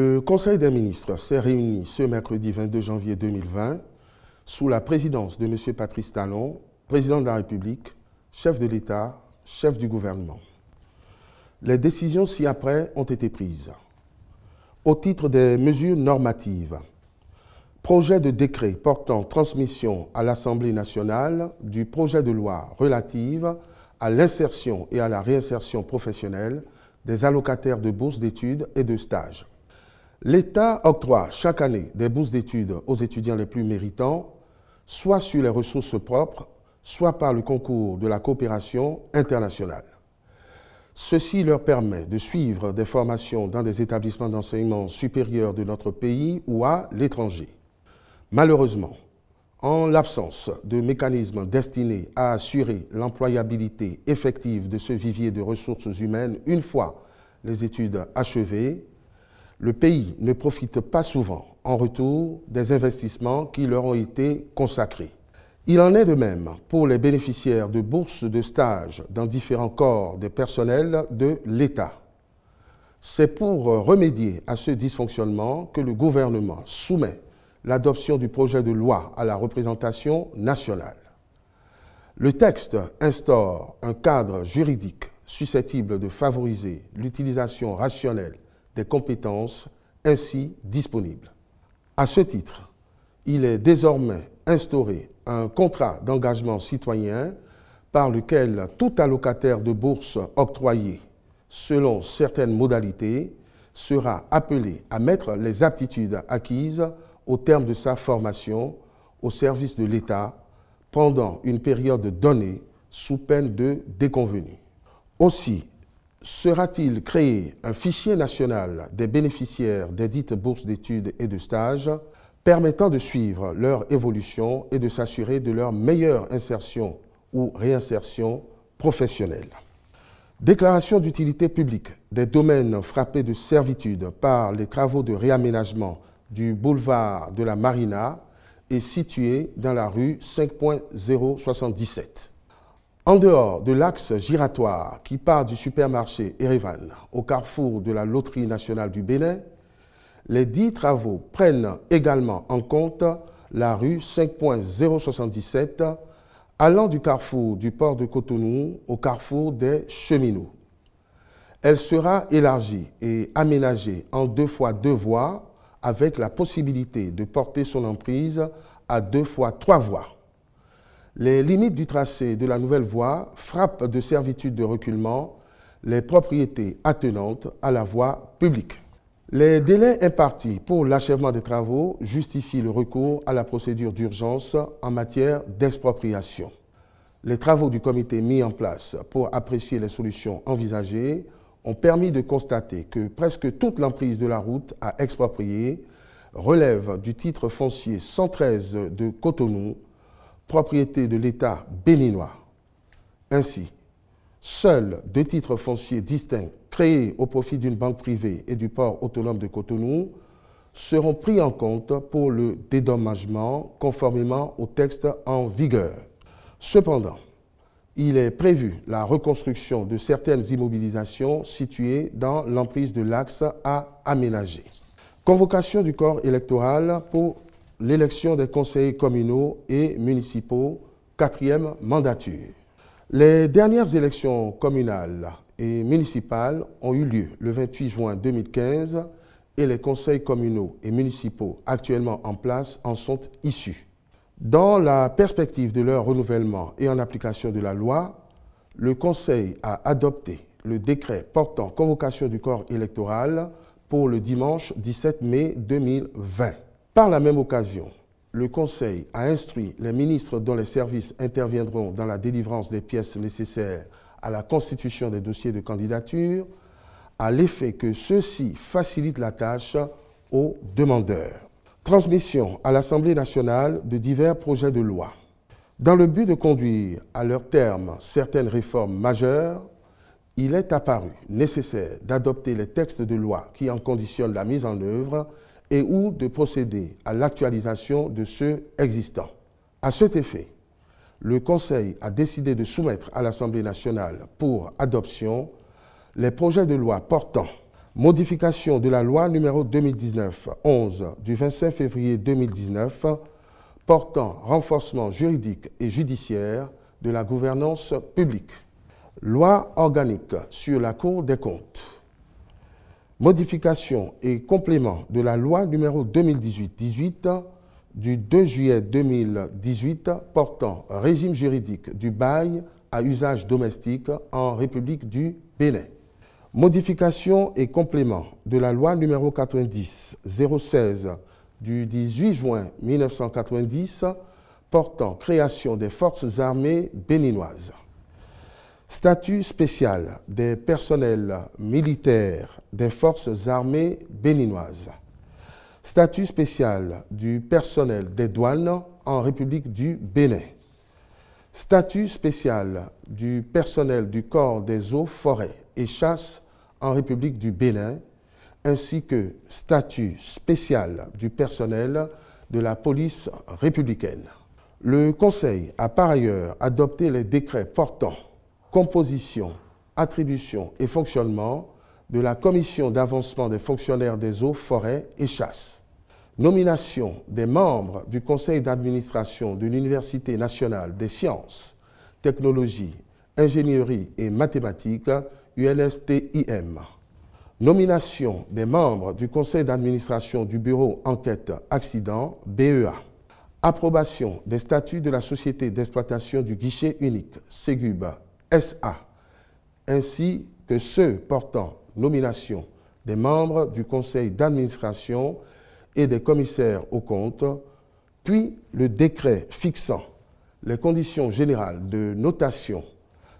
Le Conseil des ministres s'est réuni ce mercredi 22 janvier 2020 sous la présidence de M. Patrice Talon, président de la République, chef de l'État, chef du gouvernement. Les décisions ci-après ont été prises. Au titre des mesures normatives, projet de décret portant transmission à l'Assemblée nationale du projet de loi relative à l'insertion et à la réinsertion professionnelle des allocataires de bourses d'études et de stages. L'État octroie chaque année des bourses d'études aux étudiants les plus méritants, soit sur les ressources propres, soit par le concours de la coopération internationale. Ceci leur permet de suivre des formations dans des établissements d'enseignement supérieur de notre pays ou à l'étranger. Malheureusement, en l'absence de mécanismes destinés à assurer l'employabilité effective de ce vivier de ressources humaines une fois les études achevées, le pays ne profite pas souvent en retour des investissements qui leur ont été consacrés. Il en est de même pour les bénéficiaires de bourses de stage dans différents corps des personnels de l'État. C'est pour remédier à ce dysfonctionnement que le gouvernement soumet l'adoption du projet de loi à la représentation nationale. Le texte instaure un cadre juridique susceptible de favoriser l'utilisation rationnelle des compétences ainsi disponibles. À ce titre, il est désormais instauré un contrat d'engagement citoyen par lequel tout allocataire de bourse octroyée selon certaines modalités sera appelé à mettre les aptitudes acquises au terme de sa formation au service de l'État pendant une période donnée sous peine de déconvenue. Aussi, sera-t-il créé un fichier national des bénéficiaires des dites bourses d'études et de stages permettant de suivre leur évolution et de s'assurer de leur meilleure insertion ou réinsertion professionnelle. Déclaration d'utilité publique des domaines frappés de servitude par les travaux de réaménagement du boulevard de la Marina est situé dans la rue 5.077. En dehors de l'axe giratoire qui part du supermarché Erevan au carrefour de la Loterie nationale du Bénin, les dits travaux prennent également en compte la rue 5.077 allant du carrefour du port de Cotonou au carrefour des Cheminots. Elle sera élargie et aménagée en 2 fois 2 voies avec la possibilité de porter son emprise à 2 fois 3 voies. Les limites du tracé de la nouvelle voie frappent de servitude de reculement les propriétés attenantes à la voie publique. Les délais impartis pour l'achèvement des travaux justifient le recours à la procédure d'urgence en matière d'expropriation. Les travaux du comité mis en place pour apprécier les solutions envisagées ont permis de constater que presque toute l'emprise de la route à exproprier relève du titre foncier 113 de Cotonou, propriété de l'État béninois. Ainsi, seuls 2 titres fonciers distincts créés au profit d'une banque privée et du port autonome de Cotonou seront pris en compte pour le dédommagement conformément au texte en vigueur. Cependant, il est prévu la reconstruction de certaines immobilisations situées dans l'emprise de l'axe à aménager. Convocation du corps électoral pour l'élection des conseillers communaux et municipaux, 4e mandature. Les dernières élections communales et municipales ont eu lieu le 28 juin 2015 et les conseils communaux et municipaux actuellement en place en sont issus. Dans la perspective de leur renouvellement et en application de la loi, le Conseil a adopté le décret portant convocation du corps électoral pour le dimanche 17 mai 2020. Par la même occasion, le Conseil a instruit les ministres dont les services interviendront dans la délivrance des pièces nécessaires à la constitution des dossiers de candidature à l'effet que ceux-ci facilitent la tâche aux demandeurs. Transmission à l'Assemblée nationale de divers projets de loi. Dans le but de conduire à leur terme certaines réformes majeures, il est apparu nécessaire d'adopter les textes de loi qui en conditionnent la mise en œuvre et ou de procéder à l'actualisation de ceux existants. À cet effet, le Conseil a décidé de soumettre à l'Assemblée nationale pour adoption les projets de loi portant Modification de la loi numéro 2019-11 du 25 février 2019 portant renforcement juridique et judiciaire de la gouvernance publique. Loi organique sur la Cour des comptes. Modification et complément de la loi numéro 2018-18 du 2 juillet 2018 portant régime juridique du bail à usage domestique en République du Bénin. Modification et complément de la loi numéro 90-016 du 18 juin 1990 portant création des forces armées béninoises. Statut spécial des personnels militaires des forces armées béninoises. Statut spécial du personnel des douanes en République du Bénin. Statut spécial du personnel du corps des eaux, forêts et chasses en République du Bénin, ainsi que statut spécial du personnel de la police républicaine. Le Conseil a par ailleurs adopté les décrets portant composition, attribution et fonctionnement de la Commission d'avancement des fonctionnaires des eaux, forêts et chasses. Nomination des membres du Conseil d'administration de l'Université nationale des sciences, technologies, ingénierie et mathématiques, UNSTIM. Nomination des membres du Conseil d'administration du Bureau Enquête Accident, BEA. Approbation des statuts de la Société d'exploitation du guichet unique, SEGUB, SA, ainsi que ceux portant nomination des membres du conseil d'administration et des commissaires aux comptes, puis le décret fixant les conditions générales de notation,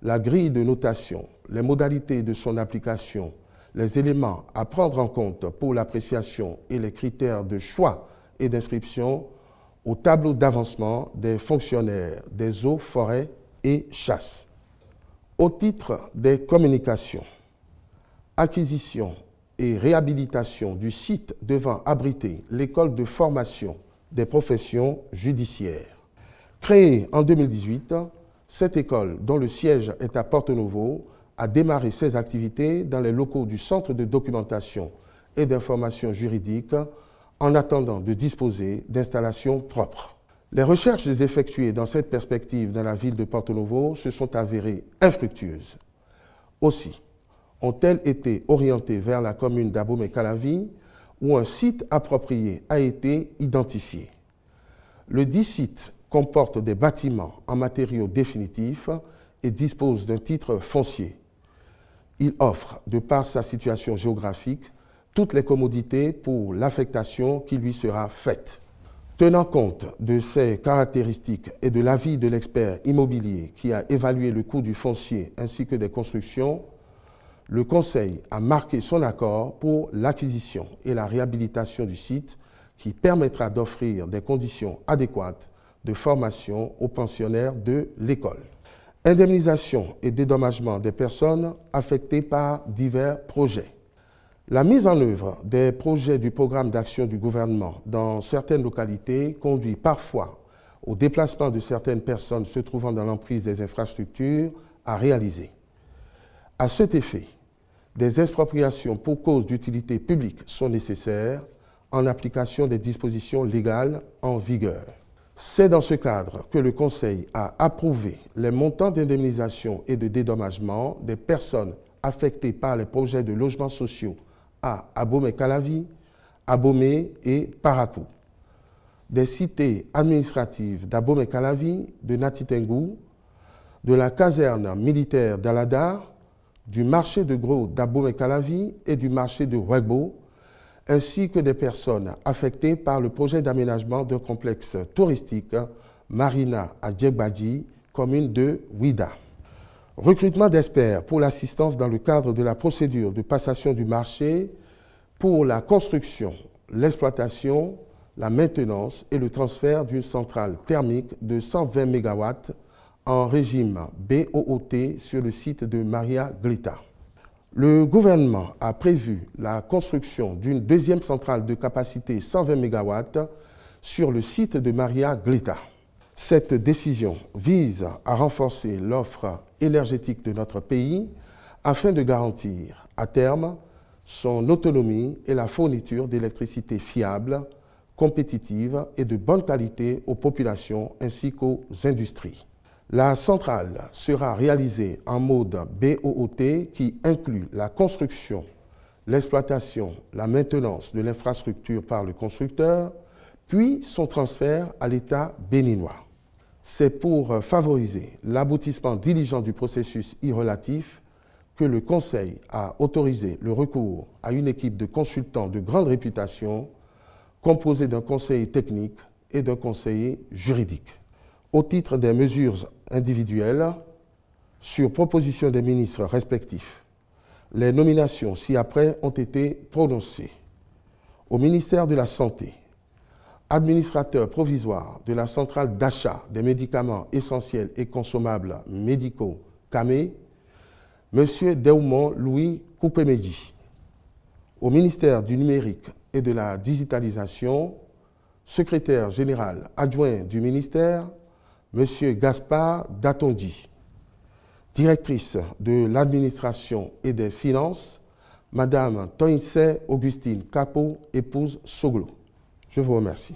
la grille de notation, les modalités de son application, les éléments à prendre en compte pour l'appréciation et les critères de choix et d'inscription au tableau d'avancement des fonctionnaires des eaux, forêts et chasses. Au titre des communications, acquisition et réhabilitation du site devant abriter l'école de formation des professions judiciaires. Créée en 2018, cette école, dont le siège est à Porto-Novo, a démarré ses activités dans les locaux du Centre de documentation et d'information juridique en attendant de disposer d'installations propres. Les recherches effectuées dans cette perspective dans la ville de Porto-Novo se sont avérées infructueuses. Aussi, ont-elles été orientées vers la commune d'Abomey-Calavi où un site approprié a été identifié. Le dit site comporte des bâtiments en matériaux définitifs et dispose d'un titre foncier. Il offre, de par sa situation géographique, toutes les commodités pour l'affectation qui lui sera faite. Tenant compte de ces caractéristiques et de l'avis de l'expert immobilier qui a évalué le coût du foncier ainsi que des constructions, le Conseil a marqué son accord pour l'acquisition et la réhabilitation du site qui permettra d'offrir des conditions adéquates de formation aux pensionnaires de l'école. Indemnisation et dédommagement des personnes affectées par divers projets. La mise en œuvre des projets du programme d'action du gouvernement dans certaines localités conduit parfois au déplacement de certaines personnes se trouvant dans l'emprise des infrastructures à réaliser. À cet effet, des expropriations pour cause d'utilité publique sont nécessaires en application des dispositions légales en vigueur. C'est dans ce cadre que le Conseil a approuvé les montants d'indemnisation et de dédommagement des personnes affectées par les projets de logements sociaux à Abomey-Calavi, Abomey et Parakou, des cités administratives d'Abomey-Calavi, de Natitengou, de la caserne militaire d'Aladar, du marché de gros d'Abomey-Calavi et du marché de Ouegbo, ainsi que des personnes affectées par le projet d'aménagement d'un complexe touristique Marina à Djegbadji, commune de Ouida. Recrutement d'experts pour l'assistance dans le cadre de la procédure de passation du marché pour la construction, l'exploitation, la maintenance et le transfert d'une centrale thermique de 120 MW en régime BOOT sur le site de Maria Glita. Le gouvernement a prévu la construction d'une deuxième centrale de capacité 120 MW sur le site de Maria Glita. Cette décision vise à renforcer l'offre énergétique de notre pays afin de garantir, à terme, son autonomie et la fourniture d'électricité fiable, compétitive et de bonne qualité aux populations ainsi qu'aux industries. La centrale sera réalisée en mode BOOT qui inclut la construction, l'exploitation, la maintenance de l'infrastructure par le constructeur, puis son transfert à l'État béninois. C'est pour favoriser l'aboutissement diligent du processus relatif que le Conseil a autorisé le recours à une équipe de consultants de grande réputation composée d'un conseiller technique et d'un conseiller juridique. Au titre des mesures individuelles, sur proposition des ministres respectifs, les nominations ci-après ont été prononcées. Au ministère de la Santé, administrateur provisoire de la centrale d'achat des médicaments essentiels et consommables médicaux CAME, M. Deumont Louis Koupemedi. Au ministère du Numérique et de la Digitalisation, secrétaire général adjoint du ministère, M. Gaspard Datondi. Directrice de l'administration et des finances, Mme Toinse Augustine Capo, épouse Soglo. Je vous remercie.